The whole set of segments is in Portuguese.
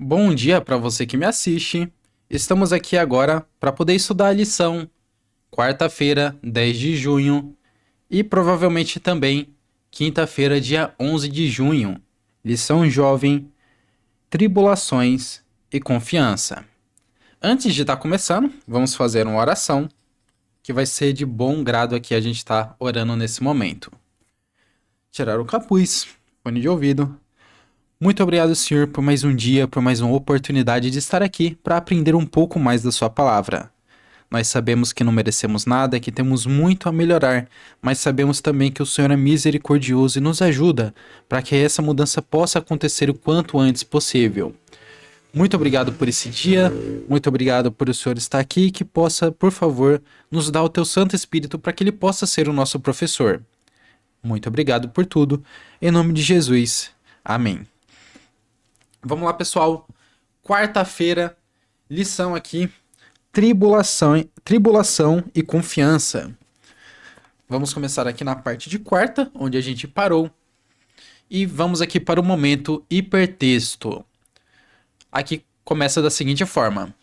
Bom dia para você que me assiste. Estamos aqui agora para poder estudar a lição quarta-feira, 10 de junho e provavelmente também quinta-feira, dia 11 de junho. Lição jovem, tribulações e confiança. Antes de estar começando, vamos fazer uma oração que vai ser de bom grado aqui a gente está orando nesse momento. Tirar o capuz, fone de ouvido. Muito obrigado, Senhor, por mais um dia, por mais uma oportunidade de estar aqui para aprender um pouco mais da Sua palavra. Nós sabemos que não merecemos nada, que temos muito a melhorar, mas sabemos também que o Senhor é misericordioso e nos ajuda para que essa mudança possa acontecer o quanto antes possível. Muito obrigado por esse dia, muito obrigado por o Senhor estar aqui e que possa, por favor, nos dar o Teu Santo Espírito para que Ele possa ser o nosso professor. Muito obrigado por tudo, em nome de Jesus. Amém. Vamos lá, pessoal. Quarta-feira, lição aqui, tribulação e confiança. Vamos começar aqui na parte de quarta, onde a gente parou. E vamos aqui para o momento hipertexto. Aqui começa da seguinte forma: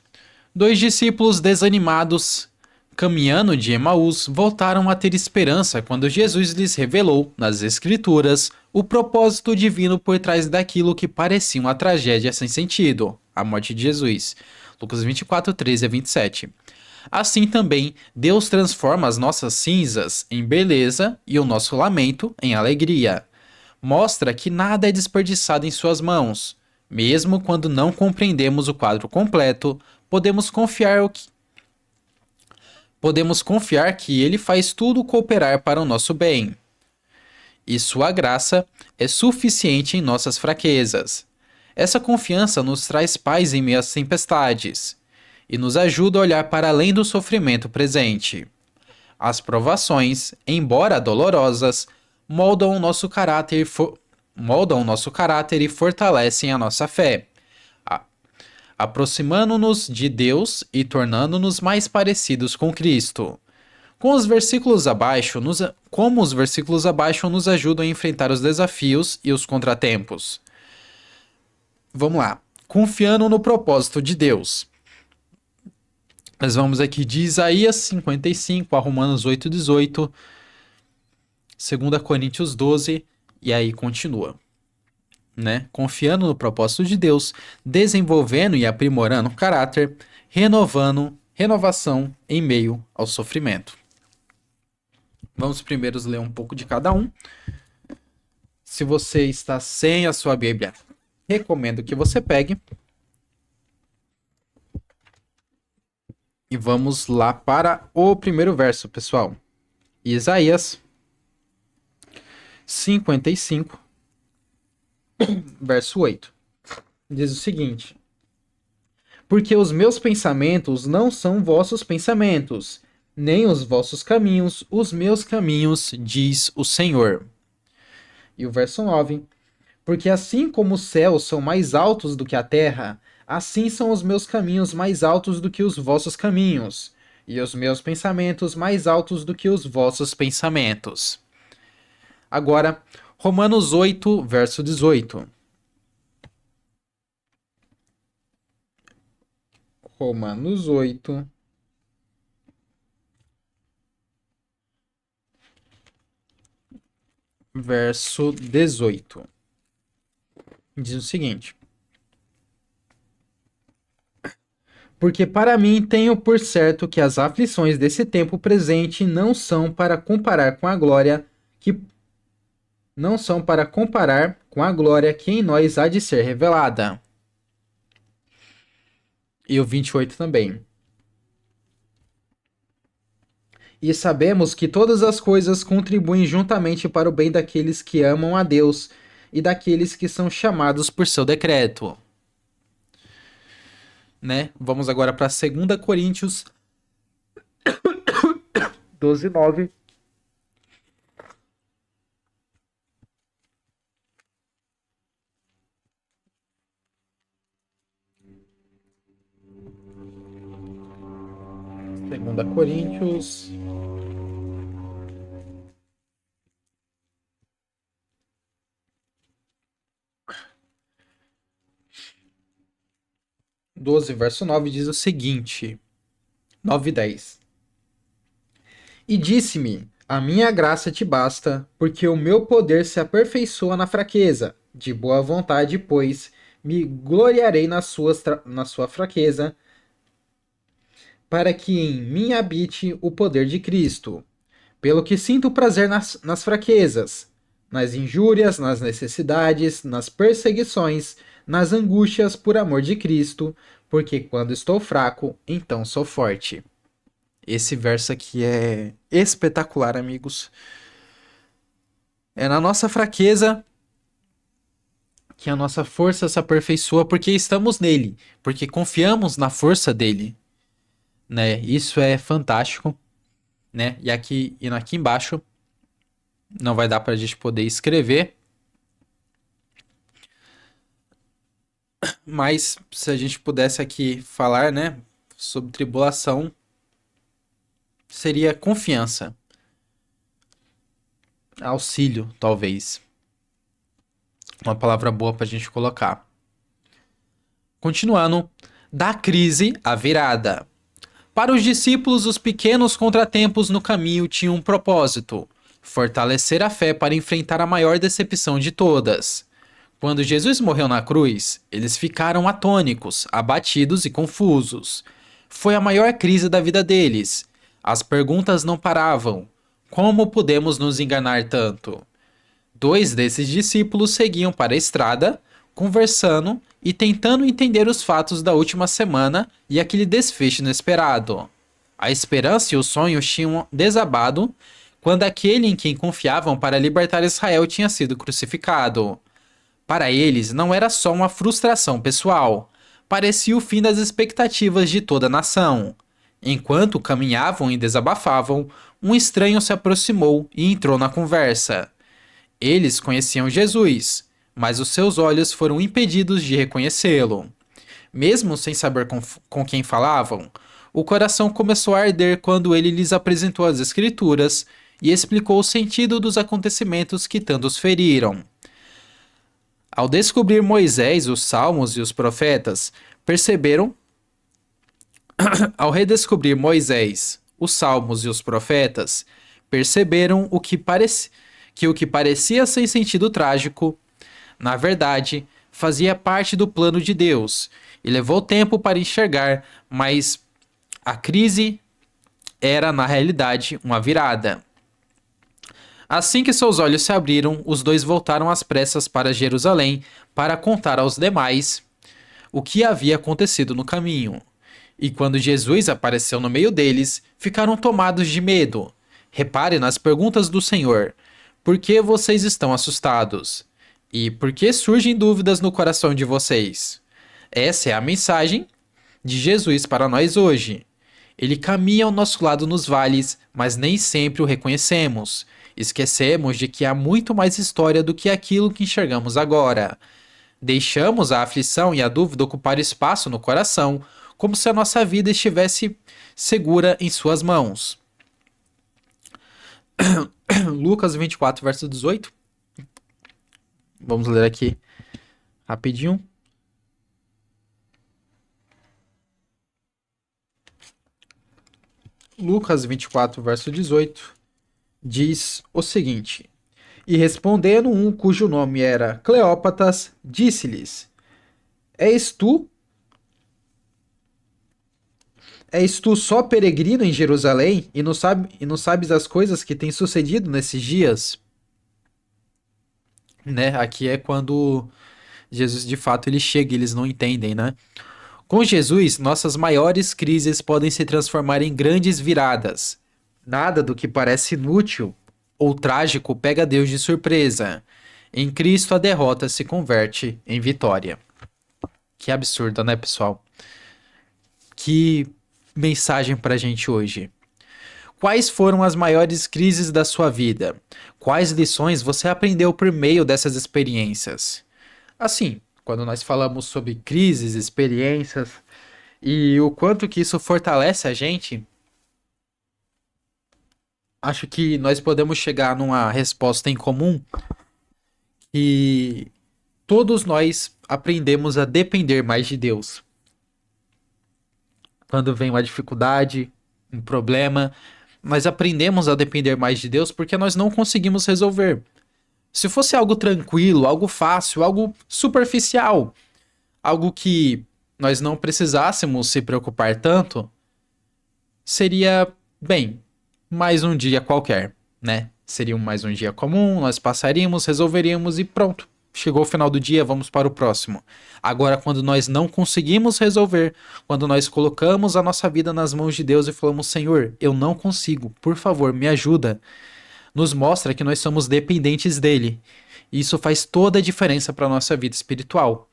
dois discípulos desanimados, caminhando de Emaús, voltaram a ter esperança quando Jesus lhes revelou, nas Escrituras, o propósito divino por trás daquilo que parecia uma tragédia sem sentido, a morte de Jesus. Lucas 24, 13 a 27. Assim também, Deus transforma as nossas cinzas em beleza e o nosso lamento em alegria. Mostra que nada é desperdiçado em suas mãos. Mesmo quando não compreendemos o quadro completo, podemos confiar que Ele faz tudo cooperar para o nosso bem. E sua graça é suficiente em nossas fraquezas. Essa confiança nos traz paz em meio às tempestades e nos ajuda a olhar para além do sofrimento presente. As provações, embora dolorosas, moldam o nosso caráter e fortalecem a nossa fé, aproximando-nos de Deus e tornando-nos mais parecidos com Cristo. Como os versículos abaixo nos ajudam a enfrentar os desafios e os contratempos. Vamos lá. Confiando no propósito de Deus. Nós vamos aqui de Isaías 55 a Romanos 8:18, 2 Coríntios 12, e aí continua, né? Confiando no propósito de Deus, desenvolvendo e aprimorando o caráter, renovação em meio ao sofrimento. Vamos primeiro ler um pouco de cada um. Se você está sem a sua Bíblia, recomendo que você pegue. E vamos lá para o primeiro verso, pessoal. Isaías 55, verso 8. Diz o seguinte: porque os meus pensamentos não são vossos pensamentos, nem os vossos caminhos, os meus caminhos, diz o Senhor. E o verso 9: porque assim como os céus são mais altos do que a terra, assim são os meus caminhos mais altos do que os vossos caminhos, e os meus pensamentos mais altos do que os vossos pensamentos. Agora, Romanos 8, verso 18. Romanos 8, verso 18. Diz o seguinte: porque para mim tenho por certo que as aflições desse tempo presente não são para comparar com a glória que em nós há de ser revelada. E o 28 também. E sabemos que todas as coisas contribuem juntamente para o bem daqueles que amam a Deus e daqueles que são chamados por seu decreto. Né? Vamos agora para 2 Coríntios 12, 9. Segunda Coríntios. 12, verso 9 diz o seguinte: 9 e 10. E disse-me: A minha graça te basta, porque o meu poder se aperfeiçoa na fraqueza. De boa vontade, pois, me gloriarei na sua fraqueza, para que em mim habite o poder de Cristo. Pelo que sinto prazer nas fraquezas, nas injúrias, nas necessidades, nas perseguições, nas angústias por amor de Cristo, porque quando estou fraco, então sou forte. Esse verso aqui é espetacular, amigos. É na nossa fraqueza que a nossa força se aperfeiçoa porque estamos nele, porque confiamos na força dele, né? Isso é fantástico, né? E aqui embaixo não vai dar para a gente poder escrever, mas se a gente pudesse aqui falar, né, sobre tribulação, seria confiança, auxílio, talvez. Uma palavra boa para a gente colocar. Continuando, da crise à virada. Para os discípulos, os pequenos contratempos no caminho tinham um propósito: fortalecer a fé para enfrentar a maior decepção de todas. Quando Jesus morreu na cruz, eles ficaram atônicos, abatidos e confusos. Foi a maior crise da vida deles. As perguntas não paravam. Como podemos nos enganar tanto? Dois desses discípulos seguiam para a estrada, conversando e tentando entender os fatos da última semana e aquele desfecho inesperado. A esperança e os sonhos tinham desabado quando aquele em quem confiavam para libertar Israel tinha sido crucificado. Para eles, não era só uma frustração pessoal, parecia o fim das expectativas de toda a nação. Enquanto caminhavam e desabafavam, um estranho se aproximou e entrou na conversa. Eles conheciam Jesus, mas os seus olhos foram impedidos de reconhecê-lo. Mesmo sem saber com quem falavam, o coração começou a arder quando ele lhes apresentou as Escrituras e explicou o sentido dos acontecimentos que tanto os feriram. Ao descobrir Moisés, os Salmos e os profetas, perceberam. Ao redescobrir Moisés, os Salmos e os profetas, perceberam que o que parecia sem sentido trágico, na verdade, fazia parte do plano de Deus, e levou tempo para enxergar, mas a crise era, na realidade, uma virada. Assim que seus olhos se abriram, os dois voltaram às pressas para Jerusalém para contar aos demais o que havia acontecido no caminho. E quando Jesus apareceu no meio deles, ficaram tomados de medo. Repare nas perguntas do Senhor: por que vocês estão assustados? E por que surgem dúvidas no coração de vocês? Essa é a mensagem de Jesus para nós hoje. Ele caminha ao nosso lado nos vales, mas nem sempre o reconhecemos. Esquecemos de que há muito mais história do que aquilo que enxergamos agora. Deixamos a aflição e a dúvida ocupar espaço no coração, como se a nossa vida estivesse segura em suas mãos. Lucas 24, verso 18. Vamos ler aqui rapidinho. Lucas 24, verso 18, diz o seguinte: E respondendo um cujo nome era Cleópatas, disse-lhes: És tu És tu só peregrino em Jerusalém e não sabes as coisas que têm sucedido nesses dias? Né? Aqui é quando Jesus de fato ele chega, e eles não entendem, né? Com Jesus, nossas maiores crises podem se transformar em grandes viradas. Nada do que parece inútil ou trágico pega Deus de surpresa. Em Cristo, a derrota se converte em vitória. Que absurdo, né, pessoal? Que mensagem pra gente hoje. Quais foram as maiores crises da sua vida? Quais lições você aprendeu por meio dessas experiências? Assim, quando nós falamos sobre crises, experiências e o quanto que isso fortalece a gente, acho que nós podemos chegar numa resposta em comum que todos nós aprendemos a depender mais de Deus. quando vem uma dificuldade, um problema, nós aprendemos a depender mais de Deus porque nós não conseguimos resolver. Se fosse algo tranquilo, algo fácil, algo superficial, algo que nós não precisássemos se preocupar tanto, seria, bem, mais um dia qualquer, né? Seria mais um dia comum, nós passaríamos, resolveríamos e pronto. Chegou o final do dia, vamos para o próximo. Agora, quando nós não conseguimos resolver, quando nós colocamos a nossa vida nas mãos de Deus e falamos, Senhor, eu não consigo, por favor, me ajuda, nos mostra que nós somos dependentes dele. E isso faz toda a diferença para a nossa vida espiritual.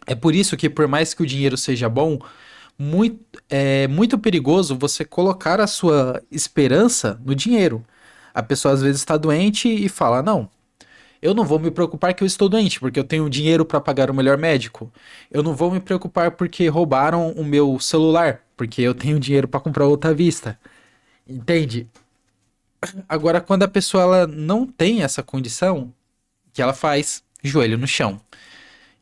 É por isso que, por mais que o dinheiro seja bom, é muito perigoso você colocar a sua esperança no dinheiro. A pessoa às vezes está doente e fala: Não, eu não vou me preocupar que eu estou doente, porque eu tenho dinheiro para pagar o melhor médico. Eu não vou me preocupar porque roubaram o meu celular, porque eu tenho dinheiro para comprar outra à vista. Entende? Agora, quando a pessoa ela não tem essa condição, o que ela faz? Joelho no chão.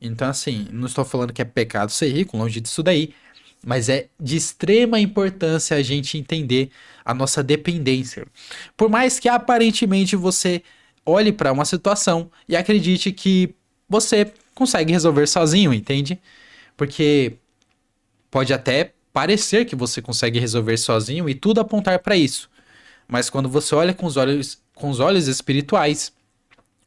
Então, assim, não estou falando que é pecado ser rico, longe disso daí, mas é de extrema importância a gente entender a nossa dependência. Por mais que aparentemente você olhe para uma situação e acredite que você consegue resolver sozinho, entende? Porque pode até parecer que você consegue resolver sozinho e tudo apontar para isso. Mas quando você olha com os olhos espirituais,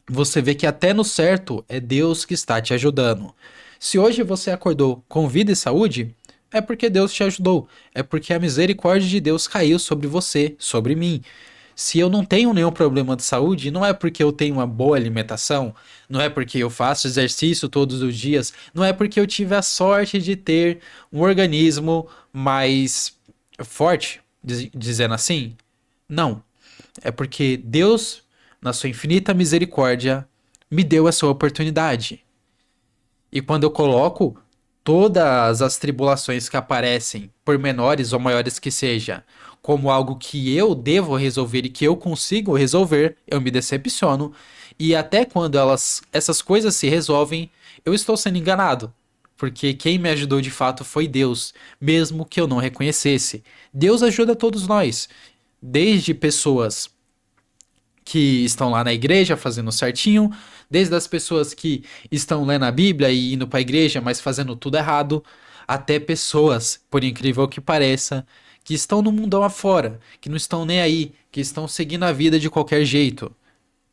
você vê que até no certo é Deus que está te ajudando. Se hoje você acordou com vida e saúde, é porque Deus te ajudou. É porque a misericórdia de Deus caiu sobre você, sobre mim. Se eu não tenho nenhum problema de saúde, não é porque eu tenho uma boa alimentação, não é porque eu faço exercício todos os dias, não é porque eu tive a sorte de ter um organismo mais forte, dizendo assim. Não. É porque Deus, na sua infinita misericórdia, me deu essa oportunidade. E quando eu coloco todas as tribulações que aparecem, por menores ou maiores que seja, como algo que eu devo resolver e que eu consigo resolver, eu me decepciono. E até quando essas coisas se resolvem, eu estou sendo enganado. Porque quem me ajudou de fato foi Deus, mesmo que eu não reconhecesse. Deus ajuda todos nós, desde pessoas que estão lá na igreja fazendo certinho, desde as pessoas que estão lendo a Bíblia e indo para a igreja, mas fazendo tudo errado, até pessoas, por incrível que pareça, que estão no mundão afora, que não estão nem aí, que estão seguindo a vida de qualquer jeito.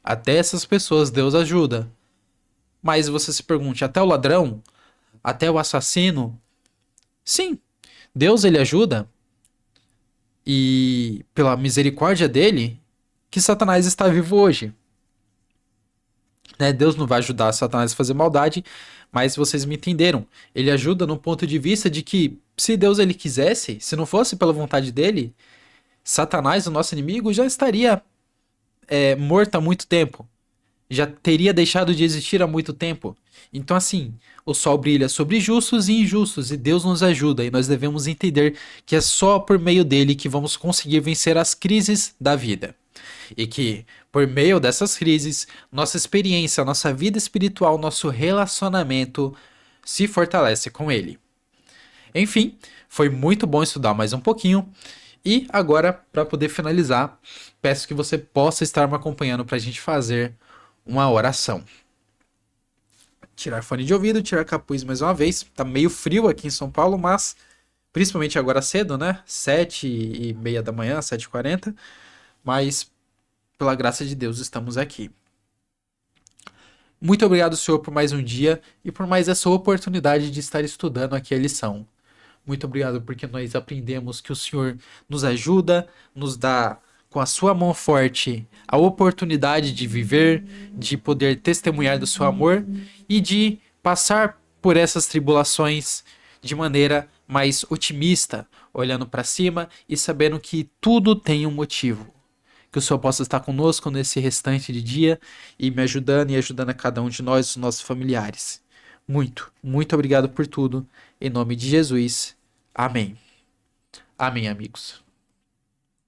Até essas pessoas Deus ajuda. Mas você se pergunte, até o ladrão, até o assassino? Sim, Deus ele ajuda e pela misericórdia dele que Satanás está vivo hoje. Né? Deus não vai ajudar Satanás a fazer maldade, mas vocês me entenderam. Ele ajuda no ponto de vista de que se Deus ele quisesse, se não fosse pela vontade dele, Satanás, o nosso inimigo, já estaria morto há muito tempo. Já teria deixado de existir há muito tempo. Então, assim, o sol brilha sobre justos e injustos e Deus nos ajuda e nós devemos entender que é só por meio dele que vamos conseguir vencer as crises da vida. E que, por meio dessas crises, nossa experiência, nossa vida espiritual, nosso relacionamento se fortalece com ele. Enfim, foi muito bom estudar mais um pouquinho. E agora, para poder finalizar, peço que você possa estar me acompanhando para a gente fazer uma oração. Tirar fone de ouvido, tirar capuz mais uma vez. Tá meio frio aqui em São Paulo, mas principalmente agora cedo, né? 7h30 da manhã, 7h40. Mas pela graça de Deus estamos aqui. Muito obrigado, Senhor, por mais um dia e por mais essa oportunidade de estar estudando aqui a lição. Muito obrigado porque nós aprendemos que o Senhor nos ajuda, nos dá com a sua mão forte a oportunidade de viver, de poder testemunhar do seu amor e de passar por essas tribulações de maneira mais otimista, olhando para cima e sabendo que tudo tem um motivo. Que o Senhor possa estar conosco nesse restante de dia e me ajudando e ajudando a cada um de nós, os nossos familiares. Muito, muito obrigado por tudo. Em nome de Jesus. Amém. Amém, amigos.